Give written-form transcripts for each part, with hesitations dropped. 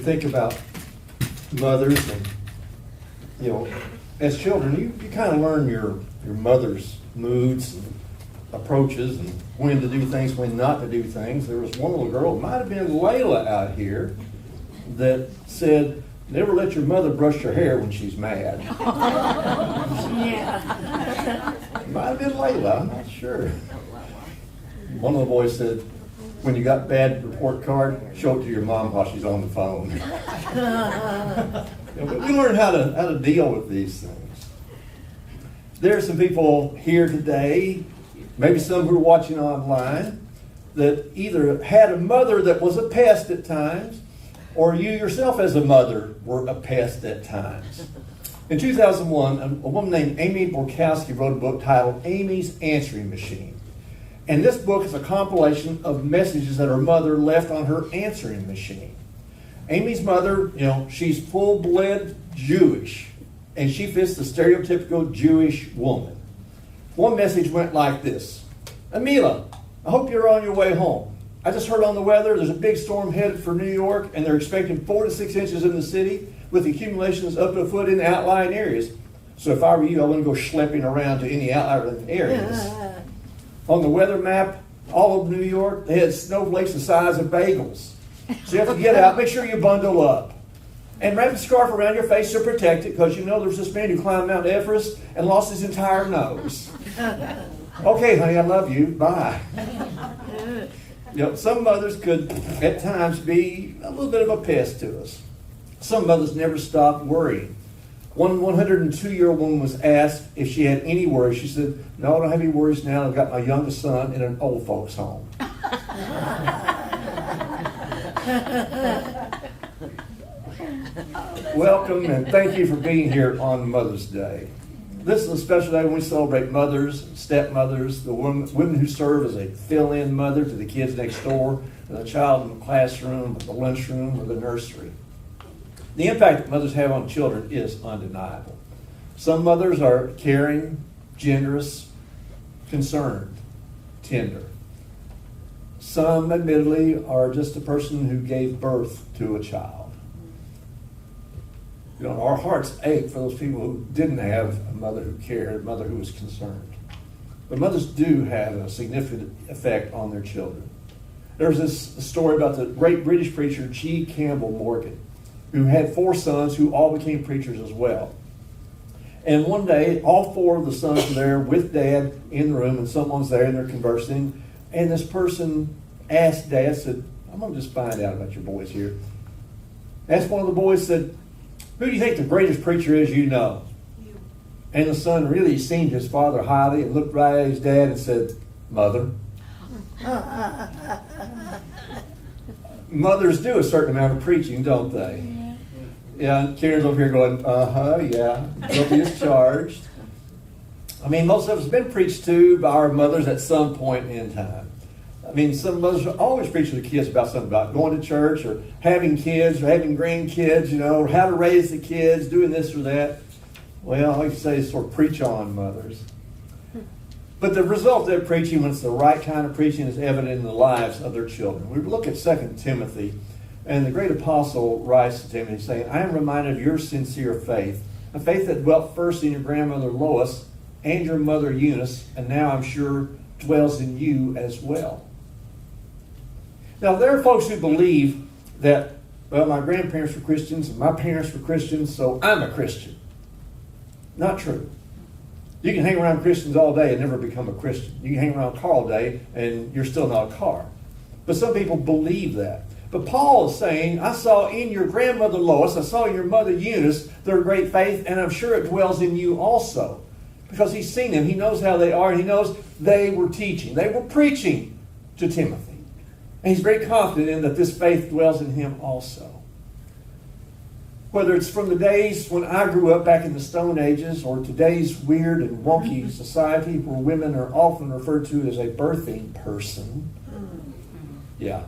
think about mothers and, as children, you kind of learn your mother's moods and approaches and when to do things, when not to do things. There was one little girl, it might have been Layla out here, that said, never let your mother brush your hair when she's mad. Yeah. Might have been Layla, I'm not sure. One of the boys said, when you got bad report card, show it to your mom while she's on the phone. But we learn how to deal with these things. There are some people here today, maybe some who are watching online, that either had a mother that was a pest at times, or you yourself as a mother were a pest at times. In 2001, a woman named Amy Borkowski wrote a book titled Amy's Answering Machine. And this book is a compilation of messages that her mother left on her answering machine. Amy's mother, she's full-blood Jewish, and she fits the stereotypical Jewish woman. One message went like this: Amila, I hope you're on your way home. I just heard on the weather there's a big storm headed for New York, and they're expecting 4 to 6 inches in the city with accumulations up to a foot in the outlying areas. So if I were you, I wouldn't go schlepping around to any outlying areas. On the weather map, all of New York, they had snowflakes the size of bagels. So you have to get out, make sure you bundle up. And wrap a scarf around your face to protect it, because there was this man who climbed Mount Everest and lost his entire nose. Okay, honey, I love you. Bye. Some mothers could, at times, be a little bit of a pest to us. Some mothers never stop worrying. One 102-year-old woman was asked if she had any worries. She said, no, I don't have any worries now. I've got my youngest son in an old folks' home. Welcome and thank you for being here on Mother's Day. This is a special day when we celebrate mothers, stepmothers, the women who serve as a fill-in mother to the kids next door, and the child in the classroom, the lunchroom, or the nursery. The impact that mothers have on children is undeniable. Some mothers are caring, generous, concerned, tender. Some, admittedly, are just a person who gave birth to a child. Our hearts ache for those people who didn't have a mother who cared, a mother who was concerned. But mothers do have a significant effect on their children. There's this story about the great British preacher G. Campbell Morgan, who had 4 sons who all became preachers as well. And one day, all 4 of the sons were there with Dad in the room, and someone's there and they're conversing. And this person asked Dad, said, I'm going to just find out about your boys here. Asked one of the boys, said, who do you think the greatest preacher is you know? You. And the son really esteemed his father highly and looked right at his dad and said, Mother. Mothers do a certain amount of preaching, don't they? Yeah, Karen's over here going, yeah, guilty as charged. Most of us have been preached to by our mothers at some point in time. Some mothers are always preaching to the kids about something about going to church or having kids or having grandkids, or how to raise the kids, doing this or that. Well, all you say is sort of preach on, mothers. But the result of their preaching, when it's the right kind of preaching, is evident in the lives of their children. We look at 2 Timothy, and the great apostle writes to Timothy saying, I am reminded of your sincere faith, a faith that dwelt first in your grandmother Lois and your mother Eunice, and now I'm sure dwells in you as well. Now, there are folks who believe that, my grandparents were Christians and my parents were Christians, so I'm a Christian. Not true. You can hang around Christians all day and never become a Christian. You can hang around a car all day and you're still not a car. But some people believe that. But Paul is saying, I saw in your grandmother Lois, I saw in your mother Eunice their great faith, and I'm sure it dwells in you also. Because he's seen them, he knows how they are, and he knows they were teaching. They were preaching to Timothy. And he's very confident in that this faith dwells in him also. Whether it's from the days when I grew up back in the Stone Ages or today's weird and wonky society where women are often referred to as a birthing person. Yeah.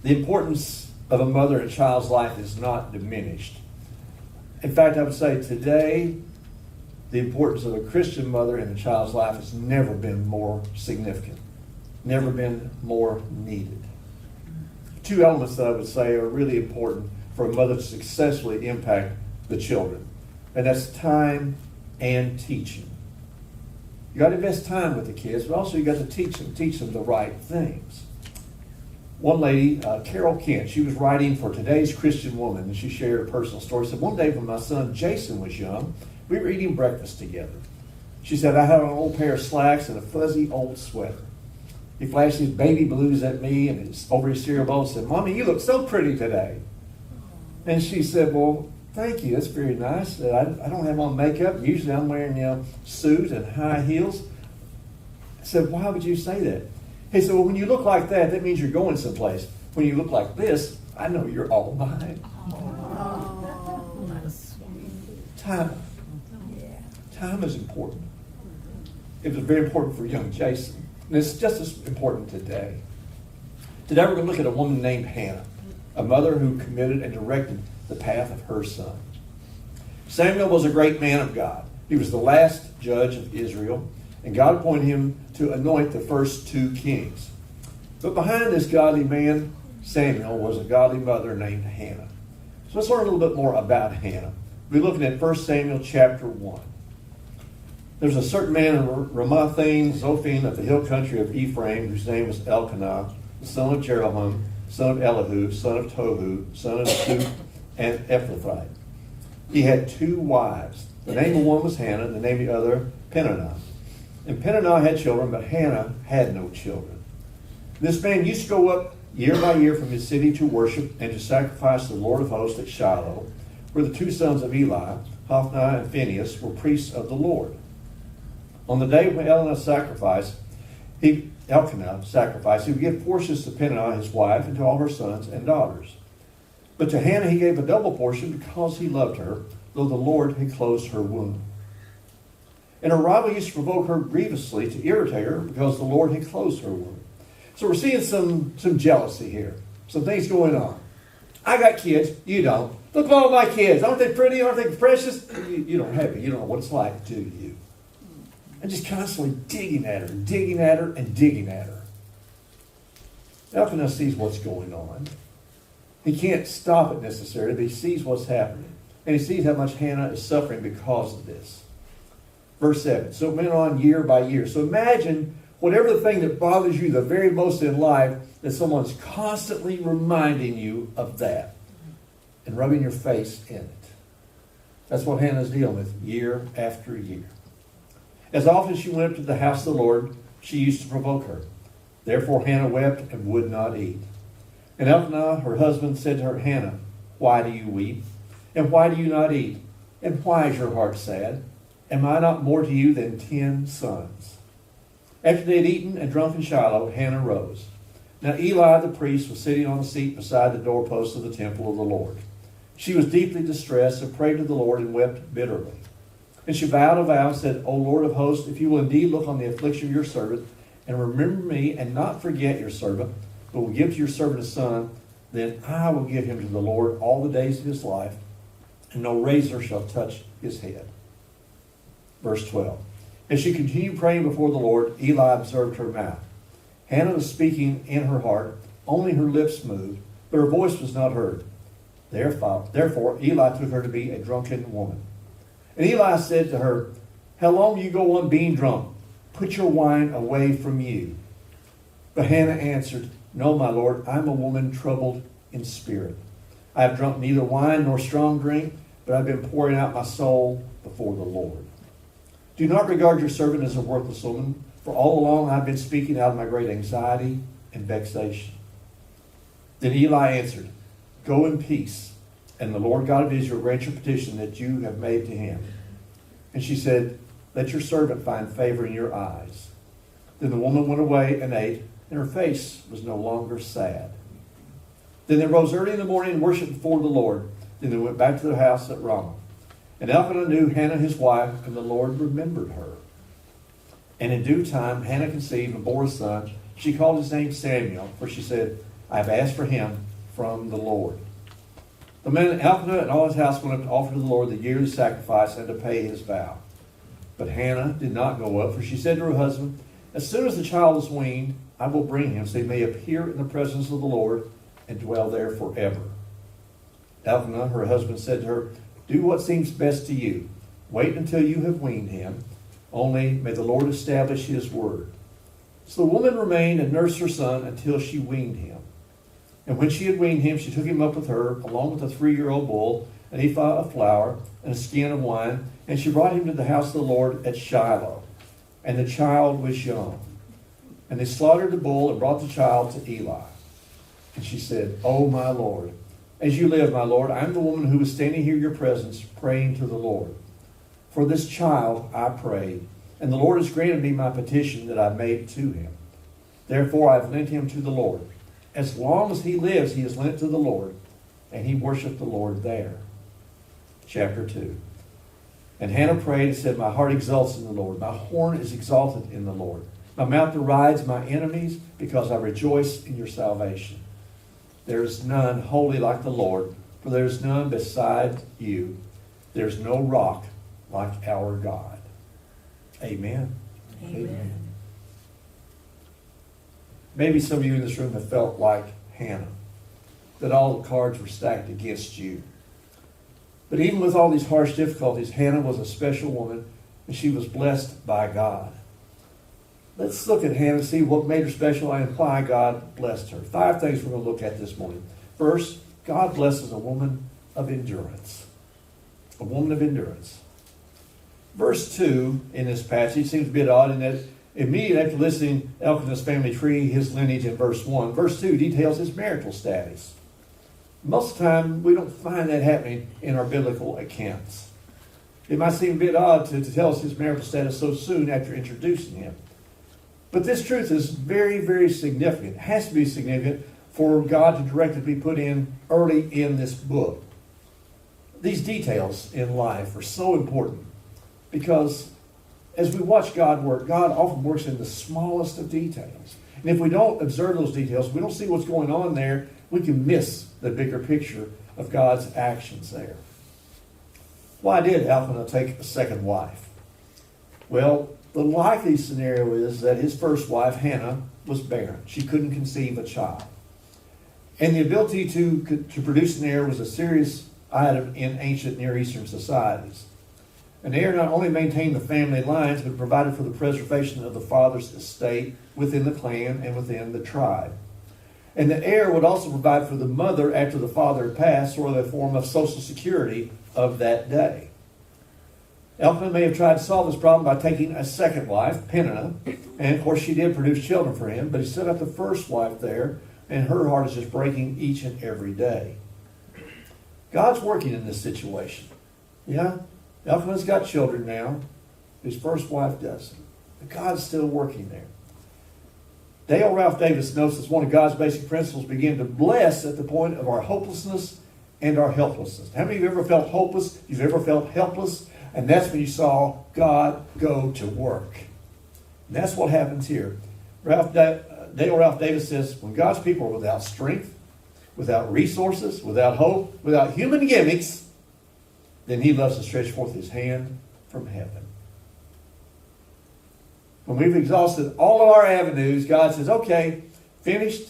The importance of a mother in a child's life is not diminished. In fact, I would say today, the importance of a Christian mother in a child's life has never been more significant. Never been more needed. two elements that I would say are really important for a mother to successfully impact the children. And that's time and teaching. You got to invest time with the kids, but also you got to teach them the right things. One lady, Carol Kent, she was writing for Today's Christian Woman, and she shared a personal story. She said, one day when my son Jason was young, we were eating breakfast together. She said, I had an old pair of slacks and a fuzzy old sweater. He flashed his baby blues at me and over his cereal bowl and said, Mommy, you look so pretty today. And she said, well, thank you. That's very nice. I don't have on makeup. Usually I'm wearing suit and high heels. I said, why would you say that? He said, well, when you look like that, that means you're going someplace. When you look like this, I know you're all mine. Time. Time is important. It was very important for young Jason. And it's just as important today. Today we're going to look at a woman named Hannah, a mother who committed and directed the path of her son. Samuel was a great man of God. He was the last judge of Israel, and God appointed him to anoint the first two kings. But behind this godly man, Samuel, was a godly mother named Hannah. So let's learn a little bit more about Hannah. We're looking at 1 Samuel chapter 1. There's a certain man in Ramathaim Zophim of the hill country of Ephraim, whose name was Elkanah, the son of Jeroham, son of Elihu, son of Tohu, son of Shuth, and Ephrathite. He had two wives. The name of one was Hannah, and the name of the other Peninnah. And Peninnah had children, but Hannah had no children. This man used to go up year by year from his city to worship and to sacrifice to the Lord of hosts at Shiloh, where the two sons of Eli, Hophni and Phinehas, were priests of the Lord. On the day when Elkanah sacrificed, he would give portions to Peninnah, his wife, and to all her sons and daughters. But to Hannah he gave a double portion because he loved her, though the Lord had closed her womb. And her rival used to provoke her grievously to irritate her because the Lord had closed her womb. So we're seeing some jealousy here, some things going on. I got kids, you don't. Look at all my kids. Aren't they pretty? Aren't they precious? You don't have it. You don't know what it's like, do you? And just constantly digging at her, and digging at her, and digging at her. Elkanah sees what's going on. He can't stop it necessarily, but he sees what's happening. And he sees how much Hannah is suffering because of this. Verse 7. So it went on year by year. So imagine whatever the thing that bothers you the very most in life, that someone's constantly reminding you of that and rubbing your face in it. That's what Hannah's dealing with year after year. As often as she went up to the house of the Lord, she used to provoke her. Therefore Hannah wept and would not eat. And Elkanah, her husband, said to her, Hannah, why do you weep? And why do you not eat? And why is your heart sad? Am I not more to you than 10 sons? After they had eaten and drunk in Shiloh, Hannah rose. Now Eli the priest was sitting on a seat beside the doorpost of the temple of the Lord. She was deeply distressed and prayed to the Lord and wept bitterly. And she vowed a vow and said, O Lord of hosts, if you will indeed look on the affliction of your servant and remember me and not forget your servant, but will give to your servant a son, then I will give him to the Lord all the days of his life, and no razor shall touch his head. Verse 12. As she continued praying before the Lord, Eli observed her mouth. Hannah was speaking in her heart, only her lips moved, but her voice was not heard. Therefore Eli took her to be a drunken woman. And Eli said to her, How long will you go on being drunk? Put your wine away from you. But Hannah answered, No, my Lord, I am a woman troubled in spirit. I have drunk neither wine nor strong drink, but I have been pouring out my soul before the Lord. Do not regard your servant as a worthless woman, for all along I have been speaking out of my great anxiety and vexation. Then Eli answered, Go in peace, and the Lord God of Israel grant your petition that you have made to him. And she said, Let your servant find favor in your eyes. Then the woman went away and ate, and her face was no longer sad. Then they rose early in the morning and worshipped before the Lord. Then they went back to their house at Ramah. And Elkanah knew Hannah his wife, and the Lord remembered her. And in due time Hannah conceived and bore a son. She called his name Samuel, for she said, I have asked for him from the Lord. The men Elkanah and all his house went up to offer to the Lord the yearly sacrifice and to pay his vow. But Hannah did not go up, for she said to her husband, As soon as the child is weaned, I will bring him, so he may appear in the presence of the Lord, and dwell there forever. Elkanah, her husband, said to her, do what seems best to you. Wait until you have weaned him. Only may the Lord establish his word. So the woman remained and nursed her son until she weaned him. And when she had weaned him, she took him up with her, along with a 3-year-old bull, an ephah of flour, and a skin of wine, and she brought him to the house of the Lord at Shiloh. And the child was young. And they slaughtered the bull and brought the child to Eli. And she said, O my Lord, as you live, my Lord, I am the woman who was standing here in your presence, praying to the Lord. For this child I prayed, and the Lord has granted me my petition that I made to him. Therefore I have lent him to the Lord. As long as he lives, he is lent to the Lord, and he worshiped the Lord there. Chapter 2. And Hannah prayed and said, my heart exults in the Lord. My horn is exalted in the Lord. My mouth derides my enemies because I rejoice in your salvation. There is none holy like the Lord, for there is none beside you. There is no rock like our God. Amen. Amen. Maybe some of you in this room have felt like Hannah, that all the cards were stacked against you. But even with all these harsh difficulties, Hannah was a special woman, and she was blessed by God. Let's look at Hannah and see what made her special and why God blessed her. 5 things we're going to look at this morning. First, God blesses a woman of endurance. A woman of endurance. Verse 2 in this passage seems a bit odd in that immediately after listing Elkanah's family tree, his lineage in verse 1, verse 2 details his marital status. Most of the time, we don't find that happening in our biblical accounts. It might seem a bit odd to tell us his marital status so soon after introducing him. But this truth is very, very significant. It has to be significant for God to directly be put in early in this book. These details in life are so important because as we watch God work, God often works in the smallest of details. And if we don't observe those details, we don't see what's going on there, we can miss the bigger picture of God's actions there. Why did Elkanah take a second wife? Well, the likely scenario is that his first wife, Hannah, was barren. She couldn't conceive a child. And the ability to produce an heir was a serious item in ancient Near Eastern societies. An heir not only maintained the family lines, but provided for the preservation of the father's estate within the clan and within the tribe. And the heir would also provide for the mother after the father had passed, sort of a form of social security of that day. Elkanah may have tried to solve this problem by taking a second wife, Peninnah, and of course she did produce children for him, but he set up the first wife there, and her heart is just breaking each and every day. God's working in this situation. Yeah, Elkanah's got children now. His first wife doesn't. But God's still working there. Dale Ralph Davis notes that one of God's basic principles begin to bless at the point of our hopelessness and our helplessness. How many of you ever felt hopeless? You've ever felt helpless? And that's when you saw God go to work. And that's what happens here. Dale Ralph Davis says, when God's people are without strength, without resources, without hope, without human gimmicks, then he loves to stretch forth his hand from heaven. When we've exhausted all of our avenues, God says, okay, finished?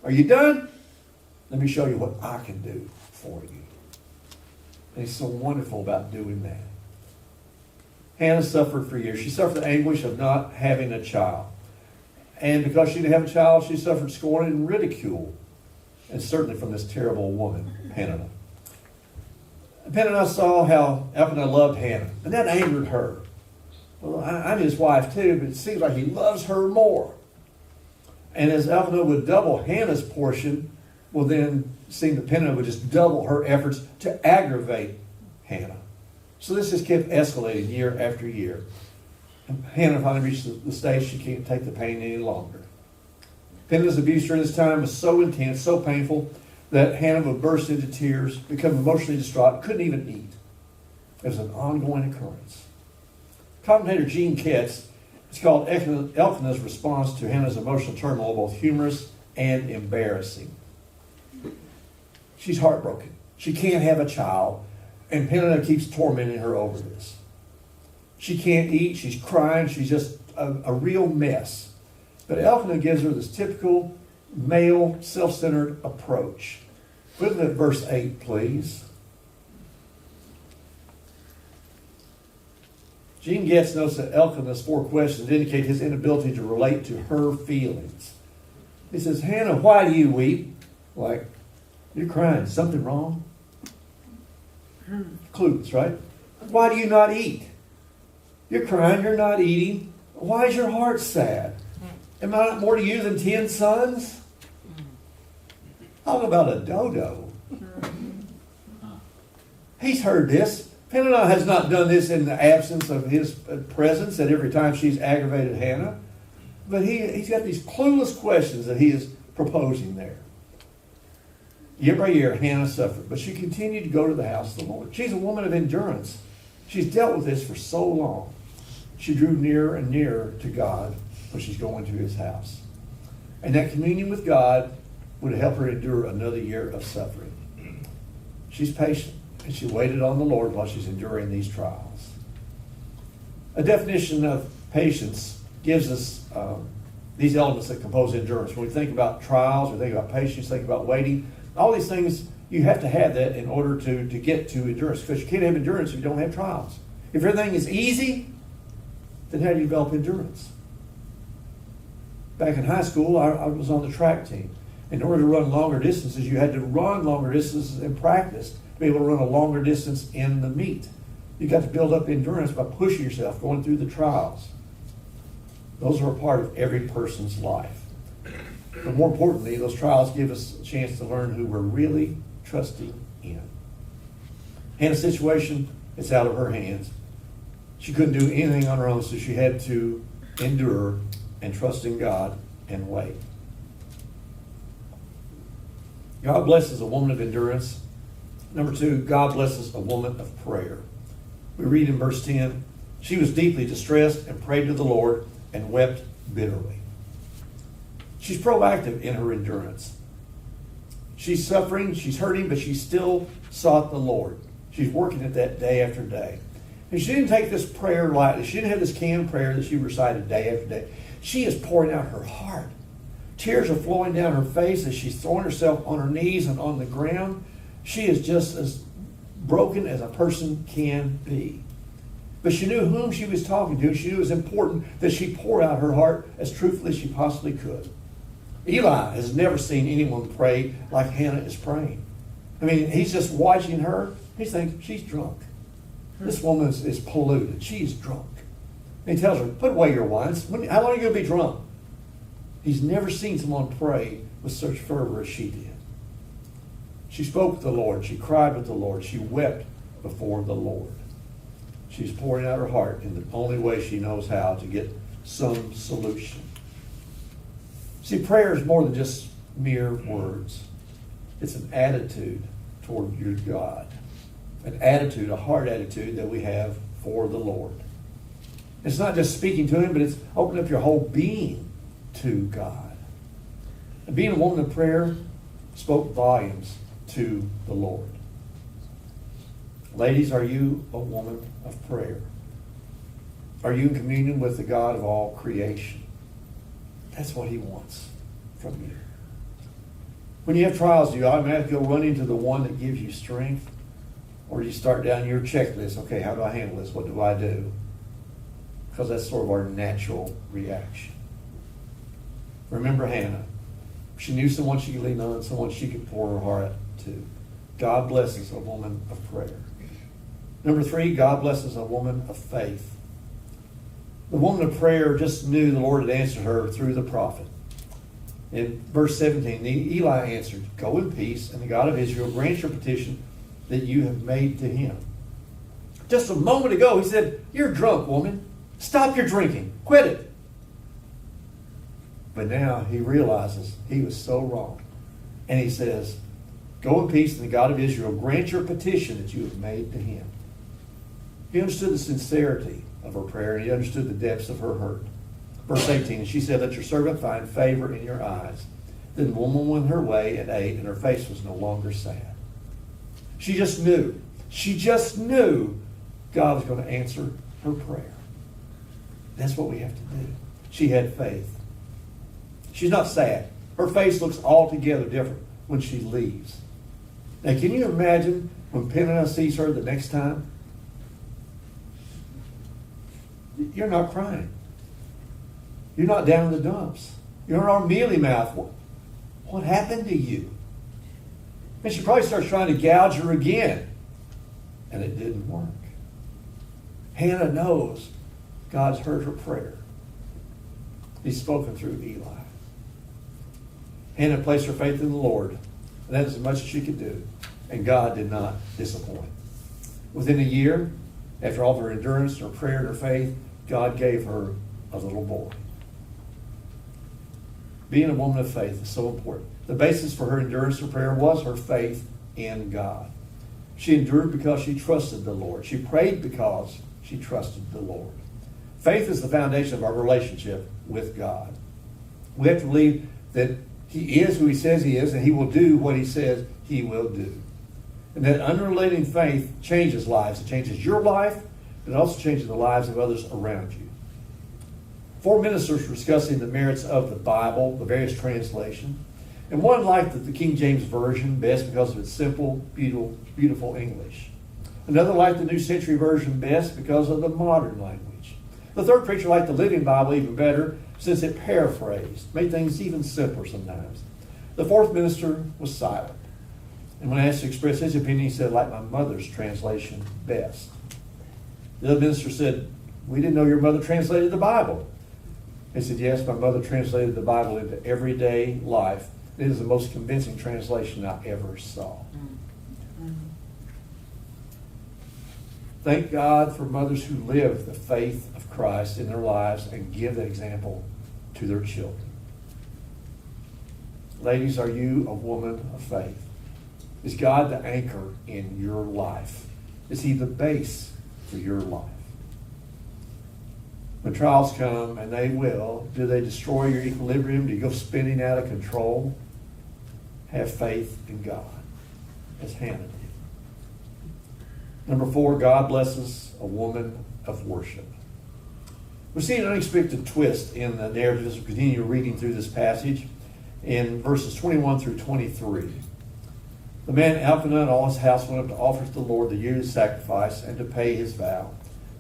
Are you done? Let me show you what I can do for you. And he's so wonderful about doing that. Hannah suffered for years. She suffered the anguish of not having a child. And because she didn't have a child, she suffered scorn and ridicule. And certainly from this terrible woman, Peninnah. Peninnah saw how Elkanah loved Hannah, and that angered her. Well, I'm his wife too, but it seems like he loves her more. And as Elkanah would double Hannah's portion, well then it seemed that Peninnah would just double her efforts to aggravate Hannah. So this just kept escalating year after year. And Hannah finally reached the stage she can't take the pain any longer. Peninnah's abuse during this time was so intense, so painful, that Hannah would burst into tears, become emotionally distraught, couldn't even eat. It was an ongoing occurrence. Commentator Gene Ketz has called Elkanah's response to Hannah's emotional turmoil both humorous and embarrassing. She's heartbroken. She can't have a child, and Peninnah keeps tormenting her over this. She can't eat. She's crying. She's just a real mess. But Elkanah gives her this typical male, self-centered approach. Look at verse 8, please. Gene Getz notes that Elkanah's 4 questions indicate his inability to relate to her feelings. He says, Hannah, why do you weep? Like, you're crying. Is something wrong? Clueless, right? Why do you not eat? You're crying, you're not eating. Why is your heart sad? Am I not more to you than 10 sons? Talk about a dodo. He's heard this. Peninnah has not done this in the absence of his presence at every time she's aggravated Hannah. But he's got these clueless questions that he is proposing there. Year by year, Hannah suffered, but she continued to go to the house of the Lord. She's a woman of endurance. She's dealt with this for so long. She drew nearer and nearer to God when she's going to his house. And that communion with God would help her endure another year of suffering. She's patient, and she waited on the Lord while she's enduring these trials. A definition of patience gives us these elements that compose endurance. When we think about trials, we think about patience, think about waiting. All these things, you have to have that in order to get to endurance, because you can't have endurance if you don't have trials. If everything is easy, then how do you develop endurance? Back in high school, I was on the track team. In order to run longer distances, you had to run longer distances in practice to be able to run a longer distance in the meet. You got to build up endurance by pushing yourself, going through the trials. Those are a part of every person's life. But more importantly, those trials give us a chance to learn who we're really trusting in. Hannah's situation, it's out of her hands. She couldn't do anything on her own, so she had to endure and trust in God and wait. God blesses a woman of endurance. Number 2, God blesses a woman of prayer. We read in verse 10, she was deeply distressed and prayed to the Lord and wept bitterly. She's proactive in her endurance. She's suffering, she's hurting, but she still sought the Lord. She's working at that day after day. And she didn't take this prayer lightly. She didn't have this canned prayer that she recited day after day. She is pouring out her heart. Tears are flowing down her face as she's throwing herself on her knees and on the ground. She is just as broken as a person can be. But she knew whom she was talking to. She knew it was important that she pour out her heart as truthfully as she possibly could. Eli has never seen anyone pray like Hannah is praying. I mean, he's just watching her. He's thinking, she's drunk. This woman is polluted. She's drunk. And he tells her, put away your wine. How long are you going to be drunk? He's never seen someone pray with such fervor as she did. She spoke with the Lord. She cried with the Lord. She wept before the Lord. She's pouring out her heart in the only way she knows how to get some solution. See, prayer is more than just mere words. It's an attitude toward your God. An attitude, a heart attitude that we have for the Lord. It's not just speaking to Him, but it's opening up your whole being to God. And being a woman of prayer spoke volumes to the Lord. Ladies, are you a woman of prayer? Are you in communion with the God of all creation? That's what He wants from you. When you have trials, do you automatically go run into the one that gives you strength? Or do you start down your checklist? Okay, how do I handle this? What do I do? Because that's sort of our natural reaction. Remember Hannah. She knew someone she could lean on, someone she could pour her heart to. God blesses a woman of prayer. Number 3, God blesses a woman of faith. The woman of prayer just knew the Lord had answered her through the prophet. In verse 17, Eli answered, go in peace, and the God of Israel grant your petition that you have made to him. Just a moment ago, he said, you're drunk, woman. Stop your drinking. Quit it. But now he realizes he was so wrong. And he says, go in peace, and the God of Israel grant your petition that you have made to him. He understood the sincerity of her prayer, and he understood the depths of her hurt. Verse 18, and she said, let your servant find favor in your eyes. Then the woman went her way and ate, and her face was no longer sad. She just knew. She just knew God was going to answer her prayer. That's what we have to do. She had faith. She's not sad. Her face looks altogether different when she leaves. Now, can you imagine when Peninnah sees her the next time? You're not crying. You're not down in the dumps. You're not mealy mouth. What happened to you? And she probably starts trying to gouge her again. And it didn't work. Hannah knows God's heard her prayer. He's spoken through Eli. Hannah placed her faith in the Lord. And that is as much as she could do. And God did not disappoint. Within a year, after all of her endurance, her prayer, and her faith, God gave her a little boy. Being a woman of faith is so important. The basis for her endurance and prayer was her faith in God. She endured because she trusted the Lord. She prayed because she trusted the Lord. Faith is the foundation of our relationship with God. We have to believe that He is who He says He is, and He will do what He says He will do. And that unrelenting faith changes lives. It changes your life, but it also changes the lives of others around you. 4 ministers were discussing the merits of the Bible, the various translations. And one liked the King James Version best because of its simple, beautiful English. Another liked the New Century Version best because of the modern language. The third preacher liked the Living Bible even better since it paraphrased, made things even simpler sometimes. The fourth minister was silent. And when asked to express his opinion, he said, "I like my mother's translation best." The other minister said, "We didn't know your mother translated the Bible." He said, "Yes, my mother translated the Bible into everyday life. It is the most convincing translation I ever saw." Thank God for mothers who live the faith of Christ in their lives and give that example to their children. Ladies, are you a woman of faith? Is God the anchor in your life? Is He the base for your life? When trials come, and they will, do they destroy your equilibrium? Do you go spinning out of control? Have faith in God, as Hannah did. Number 4, God blesses a woman of worship. We see an unexpected twist in the narrative as we continue reading through this passage in verses 21 through 23. The man Elkanah and all his house went up to offer to the Lord the yearly sacrifice and to pay his vow.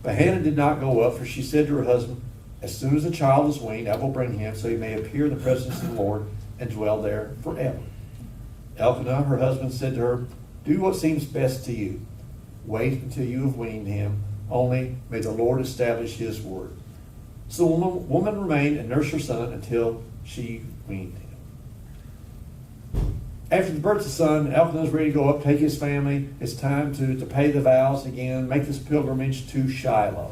But Hannah did not go up, for she said to her husband, "As soon as the child is weaned, I will bring him, so he may appear in the presence of the Lord and dwell there forever." Elkanah, her husband, said to her, "Do what seems best to you. Wait until you have weaned him. Only may the Lord establish His word." So the woman remained and nursed her son until she weaned him. After the birth of the son, Elkanah is ready to go up, take his family. It's time to pay the vows again, make this pilgrimage to Shiloh.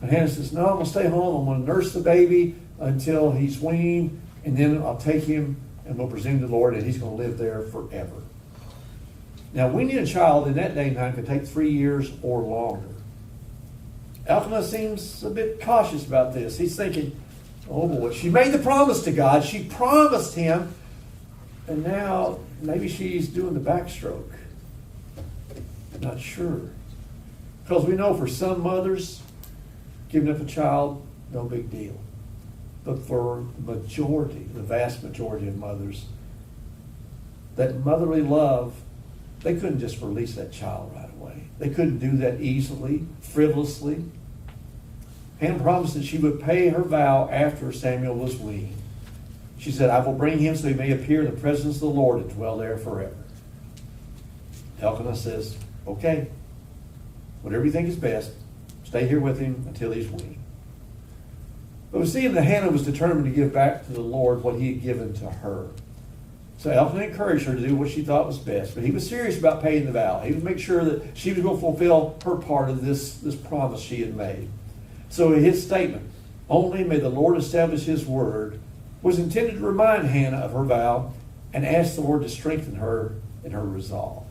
And Hannah says, "No, I'm going to stay home. I'm going to nurse the baby until he's weaned, and then I'll take him and we'll presume to the Lord that he's going to live there forever." Now, weaning a child in that day and time could take 3 years or longer. Elkanah seems a bit cautious about this. He's thinking, oh boy, she made the promise to God. She promised him. And now maybe she's doing the backstroke. Not sure. Because we know for some mothers, giving up a child, no big deal. But for the majority, the vast majority of mothers, that motherly love, they couldn't just release that child right away. They couldn't do that easily, frivolously. Hannah promised that she would pay her vow after Samuel was weaned. She said, "I will bring him so he may appear in the presence of the Lord and dwell there forever." Elkanah says, "Okay, whatever you think is best, stay here with him until he's weaned." But we see that Hannah was determined to give back to the Lord what He had given to her. So Elkanah encouraged her to do what she thought was best. But he was serious about paying the vow. He would make sure that she was going to fulfill her part of this promise she had made. So his statement, "Only may the Lord establish His word," was intended to remind Hannah of her vow and ask the Lord to strengthen her in her resolve.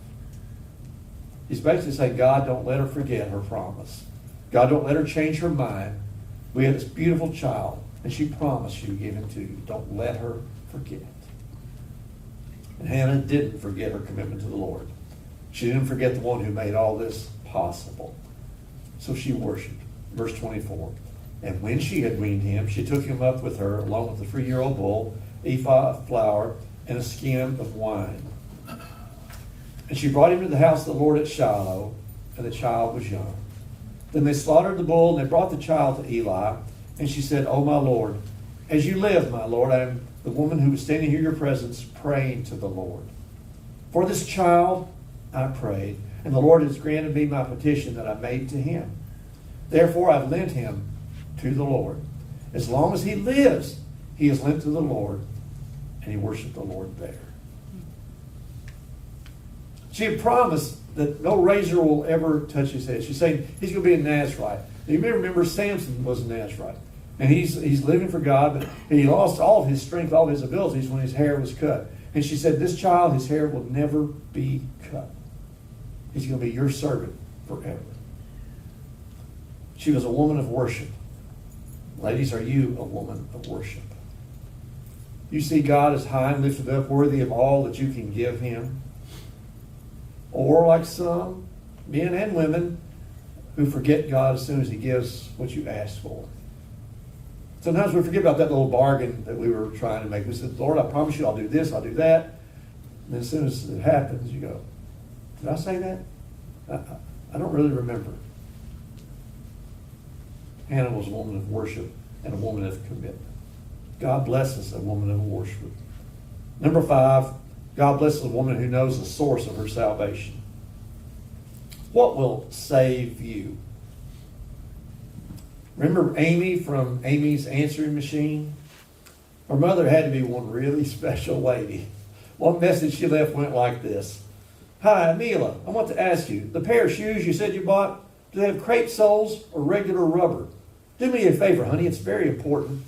He's basically saying, God, don't let her forget her promise. God, don't let her change her mind. We have this beautiful child, and she promised you to give him to you. Don't let her forget. And Hannah didn't forget her commitment to the Lord. She didn't forget the one who made all this possible. So she worshiped. Verse 24. And when she had weaned him, she took him up with her, along with the 3-year-old bull, ephah of flour, and a skin of wine. And she brought him to the house of the Lord at Shiloh, and the child was young. Then they slaughtered the bull, and they brought the child to Eli. And she said, "O my Lord, as you live, my Lord, I am the woman who was standing here in your presence, praying to the Lord. For this child I prayed, and the Lord has granted me my petition that I made to him. Therefore I've lent him to the Lord. As long as he lives, he is lent to the Lord," and he worshiped the Lord there. She had promised that no razor will ever touch his head. She's saying he's going to be a Nazarite. You may remember Samson was a Nazarite. And he's living for God, but he lost all of his strength, all of his abilities when his hair was cut. And she said, this child, his hair will never be cut. He's going to be your servant forever. She was a woman of worship. Ladies, are you a woman of worship? You see God as high and lifted up, worthy of all that you can give him? Or like some men and women who forget God as soon as he gives what you ask for. Sometimes we forget about that little bargain that we were trying to make. We said, Lord, I promise you I'll do this, I'll do that. And then as soon as it happens, you go, did I say that? I don't really remember. Hannah was a woman of worship and a woman of commitment. God blesses a woman of worship. Number 5, God blesses a woman who knows the source of her salvation. What will save you? Remember Amy from Amy's Answering Machine? Her mother had to be one really special lady. One message she left went like this. Hi, Mila, I want to ask you, the pair of shoes you said you bought, do they have crepe soles or regular rubber? Do me a favor, honey, it's very important.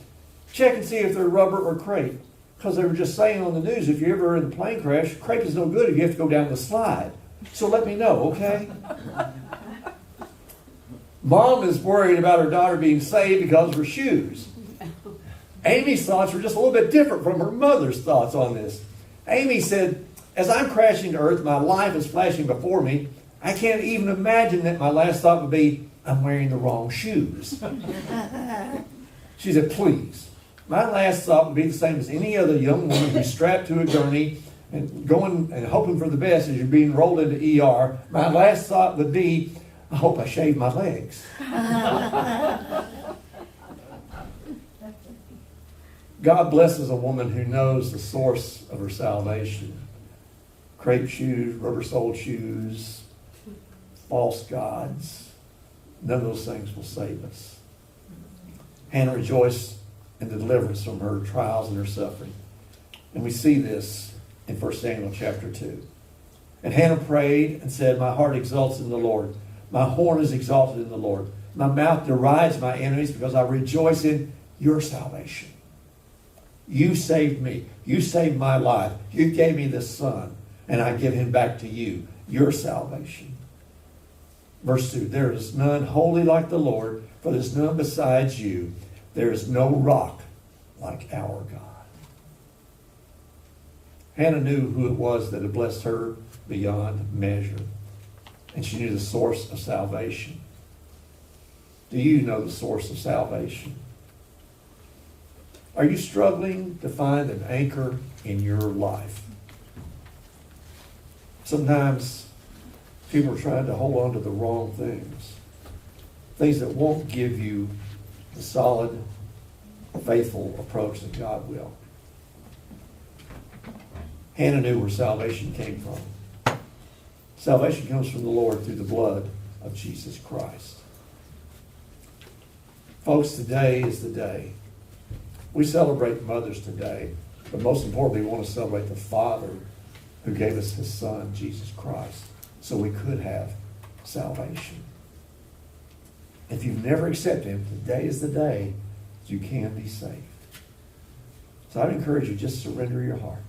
Check and see if they're rubber or crepe. Because they were just saying on the news, if you're ever in a plane crash, crepe is no good if you have to go down the slide. So let me know, okay? Mom is worried about her daughter being saved because of her shoes. Amy's thoughts were just a little bit different from her mother's thoughts on this. Amy said, as I'm crashing to earth, my life is flashing before me. I can't even imagine that my last thought would be, I'm wearing the wrong shoes. She said, please. My last thought would be the same as any other young woman who's strapped to a gurney and going and hoping for the best as you're being rolled into ER. My last thought would be, I hope I shave my legs. God blesses a woman who knows the source of her salvation. Crepe shoes, rubber-soled shoes, false gods. None of those things will save us. Hannah rejoiced in the deliverance from her trials and her suffering. And we see this in 1 Samuel chapter 2. And Hannah prayed and said, my heart exults in the Lord. My horn is exalted in the Lord. My mouth derides my enemies because I rejoice in your salvation. You saved me. You saved my life. You gave me this son, and I give him back to you, your salvation. Verse 2, there is none holy like the Lord, for there is none besides you. There is no rock like our God. Hannah knew who it was that had blessed her beyond measure. And she knew the source of salvation. Do you know the source of salvation? Are you struggling to find an anchor in your life? Sometimes people are trying to hold on to the wrong things. Things that won't give you the solid, faithful approach that God will. Hannah knew where salvation came from. Salvation comes from the Lord through the blood of Jesus Christ. Folks, today is the day. We celebrate mothers today, but most importantly, we want to celebrate the Father who gave us his Son, Jesus Christ, so we could have salvation. If you've never accepted him, today is the day you can be saved. So I'd encourage you, just surrender your heart.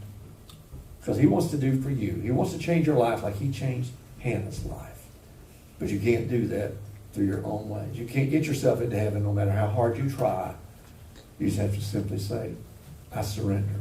Because he wants to do for you. He wants to change your life like he changed Hannah's life. But you can't do that through your own ways. You can't get yourself into heaven no matter how hard you try. You just have to simply say, I surrender.